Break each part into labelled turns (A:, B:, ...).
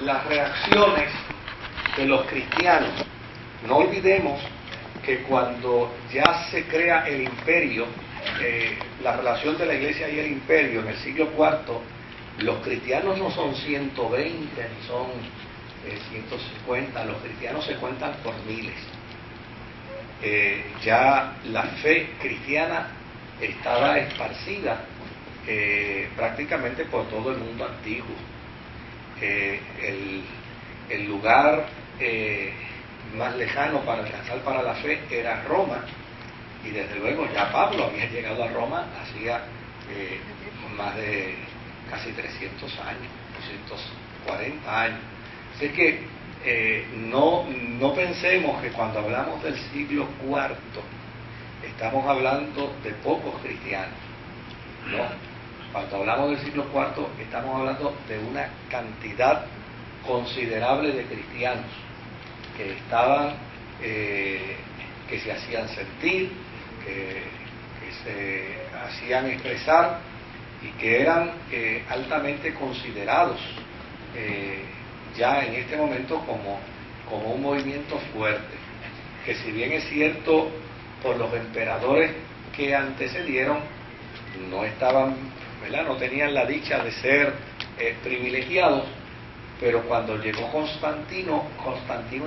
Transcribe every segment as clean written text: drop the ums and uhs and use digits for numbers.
A: las reacciones de los cristianos. No olvidemos que cuando ya se crea el imperio, la relación de la iglesia y el imperio en el siglo IV, los cristianos no son 120 ni son 150, los cristianos se cuentan por miles. Ya la fe cristiana estaba esparcida prácticamente por todo el mundo antiguo. El lugar más lejano para alcanzar para la fe era Roma, y desde luego ya Pablo había llegado a Roma hacía más de casi 300 años, 240 años. Así que no pensemos que cuando hablamos del siglo IV estamos hablando de pocos cristianos. No, cuando hablamos del siglo IV estamos hablando de una cantidad considerable de cristianos que estaban, que se hacían sentir, que se hacían expresar y que eran altamente considerados ya en este momento como un movimiento fuerte, que si bien es cierto por los emperadores que antecedieron no estaban, ¿verdad?, no tenían la dicha de ser privilegiados, pero cuando llegó Constantino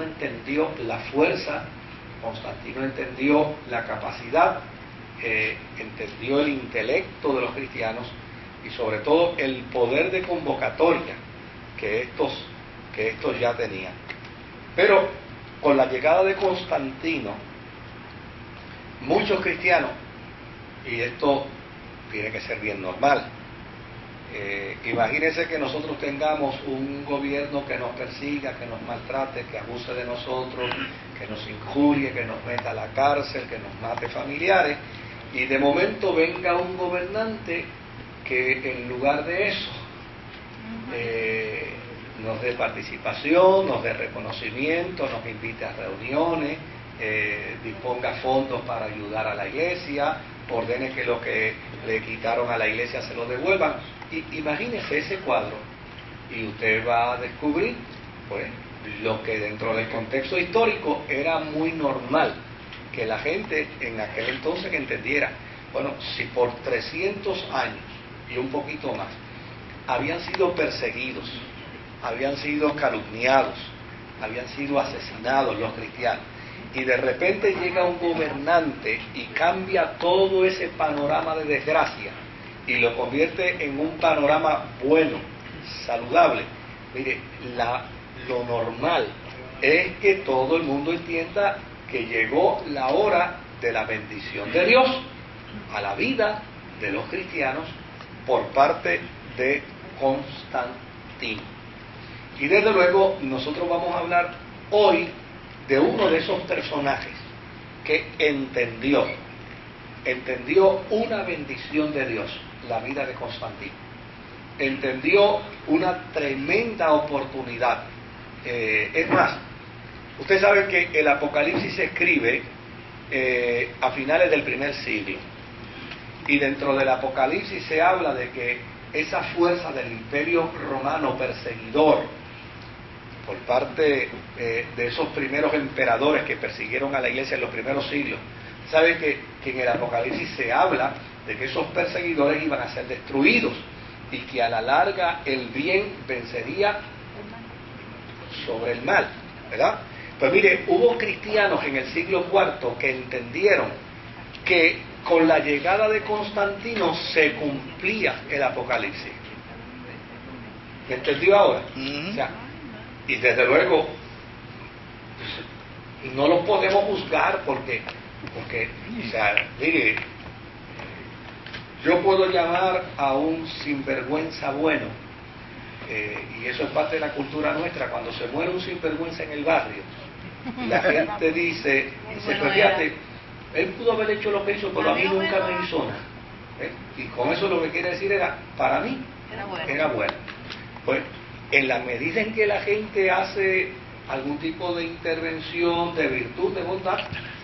A: entendió la fuerza, Constantino entendió la capacidad, entendió el intelecto de los cristianos y sobre todo el poder de convocatoria que estos ya tenían. Pero con la llegada de Constantino, muchos cristianos, y esto tiene que ser bien normal, imagínense que nosotros tengamos un gobierno que nos persiga, que nos maltrate, que abuse de nosotros, que nos injurie, que nos meta a la cárcel, que nos mate familiares, y de momento venga un gobernante que en lugar de eso nos dé participación, nos dé reconocimiento, nos invite a reuniones, disponga fondos para ayudar a la iglesia, ordene que lo que le quitaron a la iglesia se lo devuelvan. Imagínese ese cuadro y usted va a descubrir pues lo que dentro del contexto histórico era muy normal que la gente en aquel entonces entendiera. Bueno, si por 300 años y un poquito más habían sido perseguidos, habían sido calumniados, habían sido asesinados los cristianos, y de repente llega un gobernante y cambia todo ese panorama de desgracia y lo convierte en un panorama bueno, saludable. Mire, lo normal es que todo el mundo entienda que llegó la hora de la bendición de Dios a la vida de los cristianos por parte de Constantino. Y desde luego nosotros vamos a hablar hoy de uno de esos personajes que entendió una bendición de Dios, la vida de Constantino. Entendió una tremenda oportunidad. Es más, usted sabe que el Apocalipsis se escribe a finales del primer siglo. Y dentro del Apocalipsis se habla de que esa fuerza del imperio romano perseguidor, por parte de esos primeros emperadores que persiguieron a la iglesia en los primeros siglos, sabe que en el Apocalipsis se habla de que esos perseguidores iban a ser destruidos y que a la larga el bien vencería sobre el mal, ¿verdad? Pues mire, hubo cristianos en el siglo IV que entendieron que con la llegada de Constantino se cumplía el Apocalipsis. ¿Me entendió ahora? O sea, y desde luego no los podemos juzgar porque o sea, mire, yo puedo llamar a un sinvergüenza bueno, y eso es parte de la cultura nuestra. Cuando se muere un sinvergüenza en el barrio, la gente dice, pero fíjate, él pudo haber hecho lo que hizo, pero a mí nunca me hizo nada. Y con eso lo que quiere decir era, para mí era bueno. Pues en la medida en que la gente hace algún tipo de intervención, de virtud, de bondad,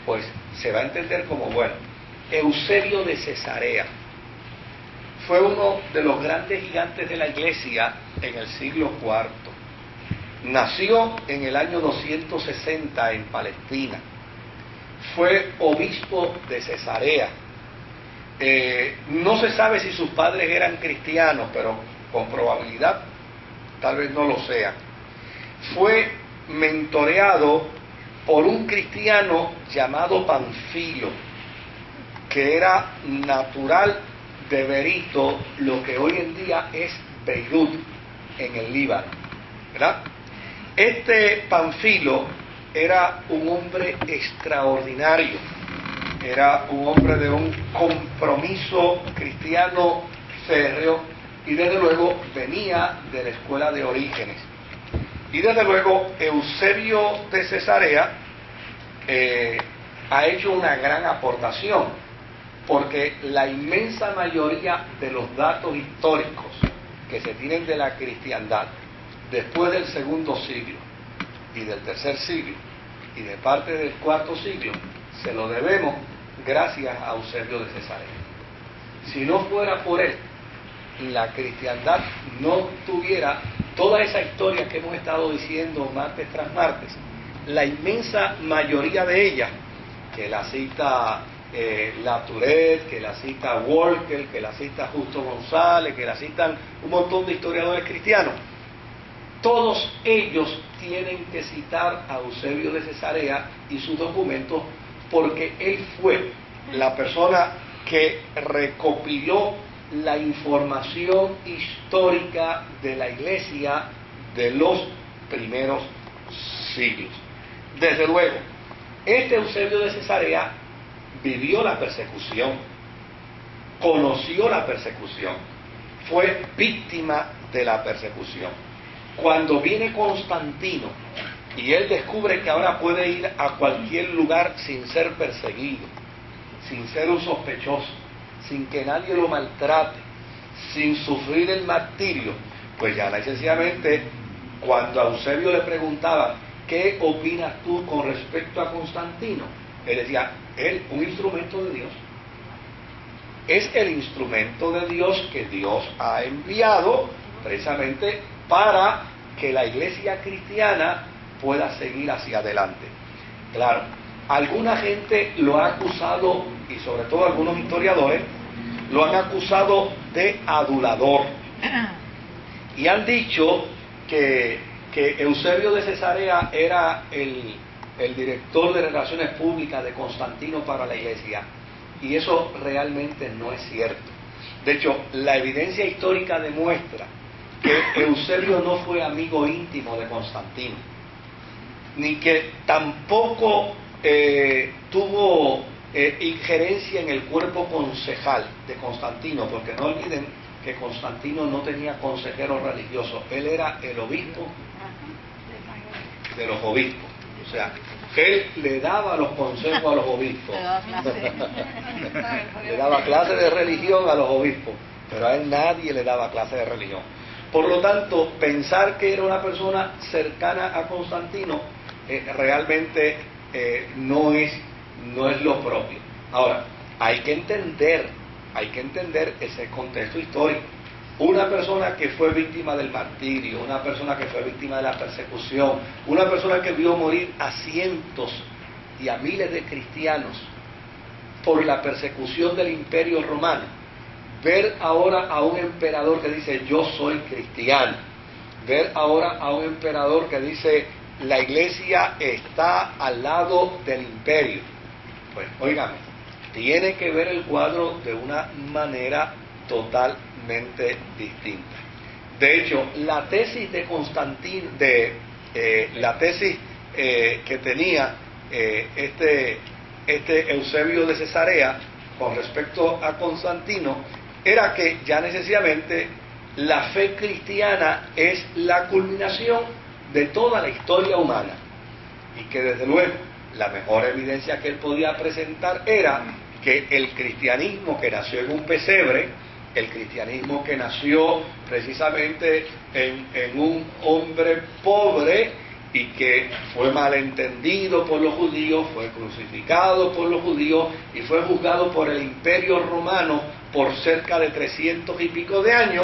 A: pues se va a entender como bueno. Eusebio de Cesarea fue uno de los grandes gigantes de la iglesia en el siglo IV. Nació en el año 260 en Palestina. Fue obispo de Cesarea. No se sabe si sus padres eran cristianos, pero con probabilidad tal vez no lo sean. Fue mentoreado por un cristiano llamado Panfilo, que era natural de Berito, lo que hoy en día es Beirut, en el Líbano, ¿verdad? Este Panfilo era un hombre extraordinario, era un hombre de un compromiso cristiano férreo, y desde luego venía de la escuela de Orígenes. Y desde luego Eusebio de Cesarea ha hecho una gran aportación, porque la inmensa mayoría de los datos históricos que se tienen de la cristiandad después del segundo siglo y del tercer siglo y de parte del cuarto siglo se lo debemos gracias a Eusebio de Cesarea. Si no fuera por él, la cristiandad no tuviera toda esa historia que hemos estado diciendo martes tras martes. La inmensa mayoría de ellas, que la cita Latourette, que la cita Walker, que la cita Justo González, que la citan un montón de historiadores cristianos, todos ellos tienen que citar a Eusebio de Cesarea y sus documentos, porque él fue la persona que recopiló la información histórica de la Iglesia de los primeros siglos. Desde luego, este Eusebio de Cesarea vivió la persecución, conoció la persecución, fue víctima de la persecución. Cuando viene Constantino y él descubre que ahora puede ir a cualquier lugar sin ser perseguido, sin ser un sospechoso, sin que nadie lo maltrate, sin sufrir el martirio, pues ya sencillamente cuando a Eusebio le preguntaban ¿qué opinas tú con respecto a Constantino? Él decía, él, un instrumento de Dios. Es el instrumento de Dios que Dios ha enviado precisamente para que la iglesia cristiana pueda seguir hacia adelante. Claro, alguna gente lo ha acusado, y sobre todo algunos historiadores, lo han acusado de adulador. Y han dicho que Eusebio de Cesarea era el director de relaciones públicas de Constantino para la iglesia. Y eso realmente no es cierto. De hecho, la evidencia histórica demuestra que Eusebio no fue amigo íntimo de Constantino, ni que tampoco tuvo injerencia en el cuerpo concejal de Constantino, porque no olviden que Constantino no tenía consejeros religiosos, él era el obispo de los obispos, o sea, él le daba los consejos a los obispos, le daba clase de religión a los obispos, pero a él nadie le daba clase de religión. Por lo tanto, pensar que era una persona cercana a Constantino realmente no es lo propio. Ahora, hay que entender ese contexto histórico. Una persona que fue víctima del martirio, una persona que fue víctima de la persecución, una persona que vio morir a cientos y a miles de cristianos por la persecución del Imperio Romano, ver ahora a un emperador que dice yo soy cristiano, ver ahora a un emperador que dice la iglesia está al lado del imperio, pues óigame, tiene que ver el cuadro de una manera totalmente distinta. De hecho, la tesis de Constantino, la tesis que tenía este Eusebio de Cesarea con respecto a Constantino era que ya necesariamente la fe cristiana es la culminación de toda la historia humana, y que desde luego la mejor evidencia que él podía presentar era que el cristianismo que nació en un pesebre, el cristianismo que nació precisamente en un hombre pobre y que fue malentendido por los judíos, fue crucificado por los judíos y fue juzgado por el Imperio Romano por cerca de 300 y pico de años,